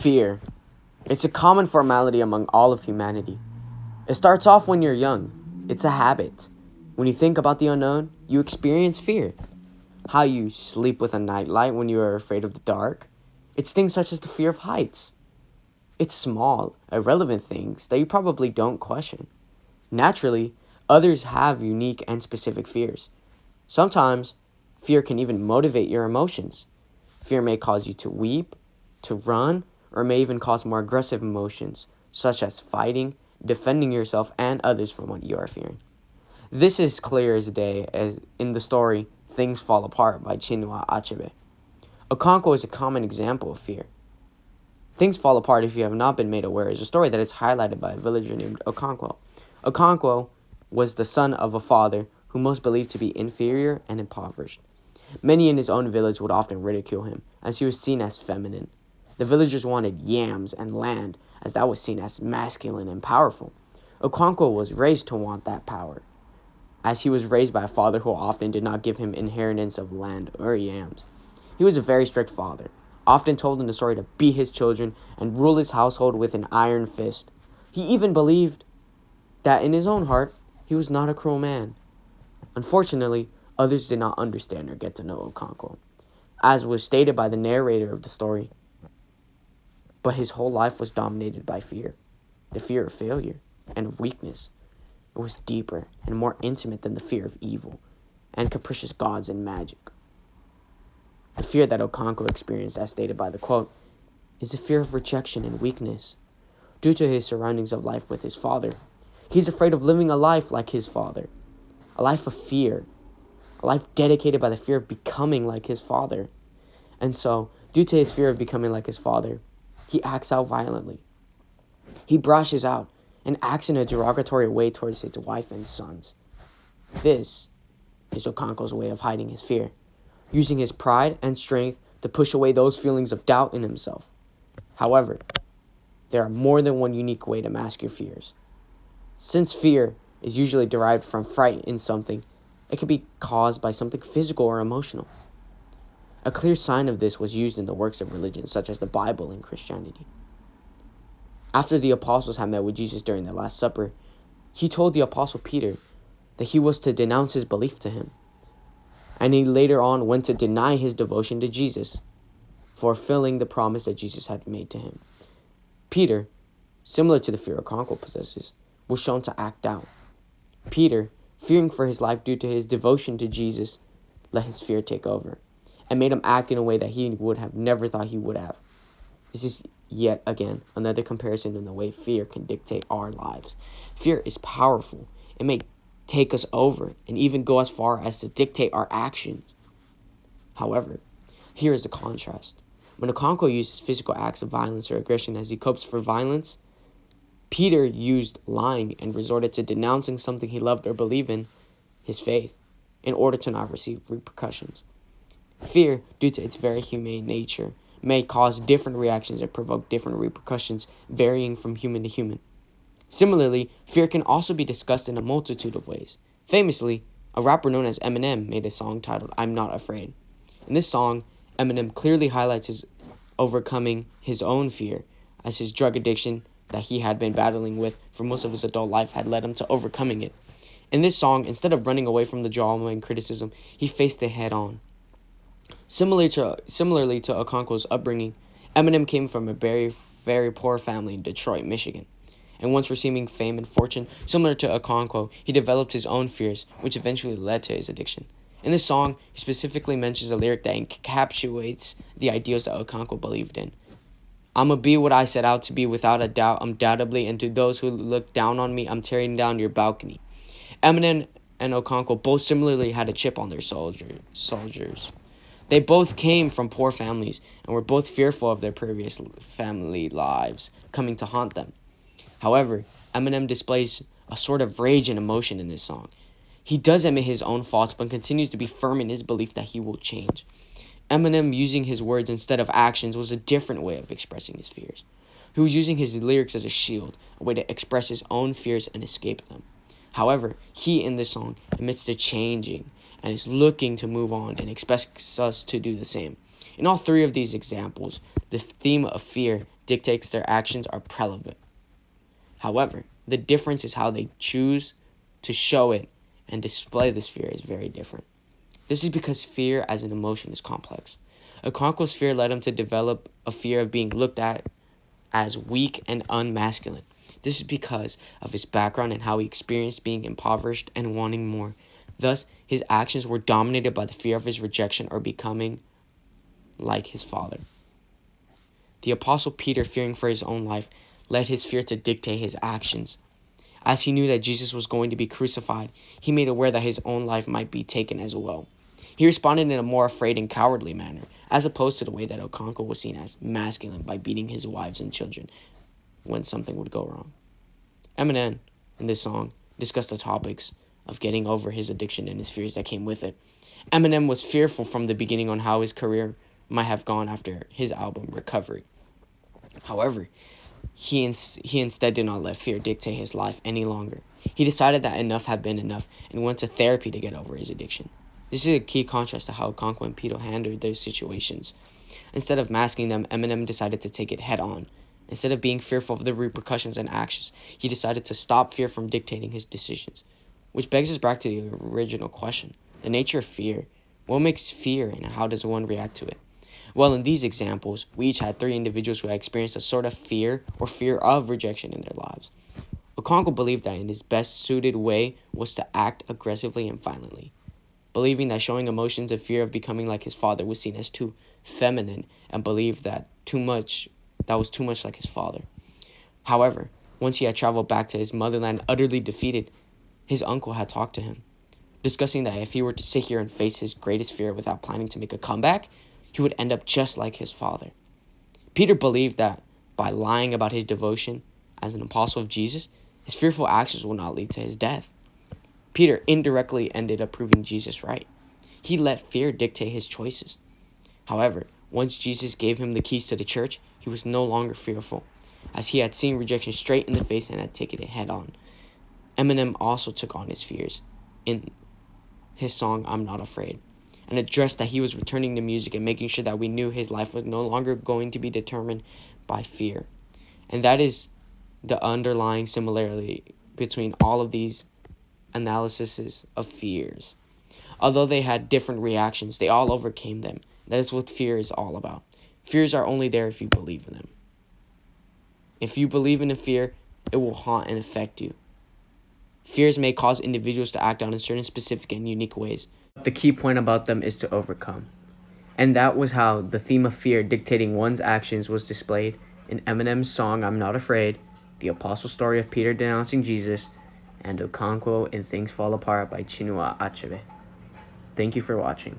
Fear. It's a common formality among all of humanity. It starts off when you're young. It's a habit. When you think about the unknown, you experience fear. How you sleep with a nightlight when you are afraid of the dark. It's things such as the fear of heights. It's small, irrelevant things that you probably don't question. Naturally, others have unique and specific fears. Sometimes, fear can even motivate your emotions. Fear may cause you to weep, to run, or may even cause more aggressive emotions, such as fighting, defending yourself and others from what you are fearing. This is clear as day as in the story Things Fall Apart by Chinua Achebe. Okonkwo is a common example of fear. Things Fall Apart, if you have not been made aware, is a story that is highlighted by a villager named Okonkwo. Okonkwo was the son of a father who most believed to be inferior and impoverished. Many in his own village would often ridicule him, as he was seen as feminine. The villagers wanted yams and land, as that was seen as masculine and powerful. Okonkwo was raised to want that power, as he was raised by a father who often did not give him inheritance of land or yams. He was a very strict father, often told in the story to beat his children and rule his household with an iron fist. He even believed that in his own heart, he was not a cruel man. Unfortunately, others did not understand or get to know Okonkwo, as was stated by the narrator of the story. But his whole life was dominated by fear, the fear of failure and of weakness. It was deeper and more intimate than the fear of evil and capricious gods and magic. The fear that Okonkwo experienced, as stated by the quote, is the fear of rejection and weakness. Due to his surroundings of life with his father, he's afraid of living a life like his father, a life of fear, a life dedicated by the fear of becoming like his father. And so, due to his fear of becoming like his father, he acts out violently. He brushes out and acts in a derogatory way towards his wife and sons. This is Okonkwo's way of hiding his fear, using his pride and strength to push away those feelings of doubt in himself. However, there are more than one unique way to mask your fears. Since fear is usually derived from fright in something, it can be caused by something physical or emotional. A clear sign of this was used in the works of religion, such as the Bible and Christianity. After the apostles had met with Jesus during the Last Supper, he told the apostle Peter that he was to denounce his belief to him. And he later on went to deny his devotion to Jesus, fulfilling the promise that Jesus had made to him. Peter, similar to the fear Okonkwo possesses, was shown to act out. Peter, fearing for his life due to his devotion to Jesus, let his fear take over and made him act in a way that he would have never thought he would have. This is yet again another comparison in the way fear can dictate our lives. Fear is powerful. It may take us over and even go as far as to dictate our actions. However, here is the contrast. When Okonkwo uses physical acts of violence or aggression as he copes for violence, Peter used lying and resorted to denouncing something he loved or believed in, his faith, in order to not receive repercussions. Fear, due to its very humane nature, may cause different reactions and provoke different repercussions, varying from human to human. Similarly, fear can also be discussed in a multitude of ways. Famously, a rapper known as Eminem made a song titled I'm Not Afraid. In this song, Eminem clearly highlights his overcoming his own fear, as his drug addiction that he had been battling with for most of his adult life had led him to overcoming it. In this song, instead of running away from the drama and criticism, he faced it head on. Similarly to Okonkwo's upbringing, Eminem came from a very, very poor family in Detroit, Michigan. And once receiving fame and fortune, similar to Okonkwo, he developed his own fears, which eventually led to his addiction. In this song, he specifically mentions a lyric that encapsulates the ideals that Okonkwo believed in. I'ma be what I set out to be without a doubt, undoubtedly, and to those who look down on me, I'm tearing down your balcony. Eminem and Okonkwo both similarly had a chip on their soldiers. They both came from poor families and were both fearful of their previous family lives coming to haunt them. However, Eminem displays a sort of rage and emotion in this song. He does admit his own faults, but continues to be firm in his belief that he will change. Eminem using his words instead of actions was a different way of expressing his fears. He was using his lyrics as a shield, a way to express his own fears and escape them. However, he in this song admits to changing and is looking to move on and expects us to do the same. In all three of these examples, the theme of fear dictates their actions are prevalent. However, the difference is how they choose to show it and display this fear is very different. This is because fear as an emotion is complex. Okonkwo's fear led him to develop a fear of being looked at as weak and unmasculine. This is because of his background and how he experienced being impoverished and wanting more. Thus, his actions were dominated by the fear of his rejection or becoming like his father. The Apostle Peter, fearing for his own life, led his fear to dictate his actions. As he knew that Jesus was going to be crucified, he made aware that his own life might be taken as well. He responded in a more afraid and cowardly manner, as opposed to the way that Okonkwo was seen as masculine by beating his wives and children when something would go wrong. Eminem, in this song, discussed the topics of getting over his addiction and his fears that came with it. Eminem was fearful from the beginning on how his career might have gone after his album Recovery. However, he instead did not let fear dictate his life any longer. He decided that enough had been enough and went to therapy to get over his addiction. This is a key contrast to how Okonkwo and Peter handled their situations. Instead of masking them, Eminem decided to take it head on. Instead of being fearful of the repercussions and actions, he decided to stop fear from dictating his decisions. Which begs us back to the original question, the nature of fear. What makes fear and how does one react to it? Well, in these examples, we each had 3 individuals who had experienced a sort of fear or fear of rejection in their lives. Okonkwo believed that in his best suited way was to act aggressively and violently, believing that showing emotions of fear of becoming like his father was seen as too feminine and believed that was too much like his father. However, once he had traveled back to his motherland utterly defeated, his uncle had talked to him, discussing that if he were to sit here and face his greatest fear without planning to make a comeback, he would end up just like his father. Peter believed that by lying about his devotion as an apostle of Jesus, his fearful actions would not lead to his death. Peter indirectly ended up proving Jesus right. He let fear dictate his choices. However, once Jesus gave him the keys to the church, he was no longer fearful, as he had seen rejection straight in the face and had taken it head on. Eminem also took on his fears in his song I'm Not Afraid, and addressed that he was returning to music and making sure that we knew his life was no longer going to be determined by fear. And that is the underlying similarity between all of these analyses of fears. Although they had different reactions, they all overcame them. That is what fear is all about. Fears are only there if you believe in them. If you believe in a fear, it will haunt and affect you. Fears may cause individuals to act out in certain specific and unique ways. The key point about them is to overcome. And that was how the theme of fear dictating one's actions was displayed in Eminem's song I'm Not Afraid, the apostle story of Peter denouncing Jesus, and Okonkwo in Things Fall Apart by Chinua Achebe. Thank you for watching.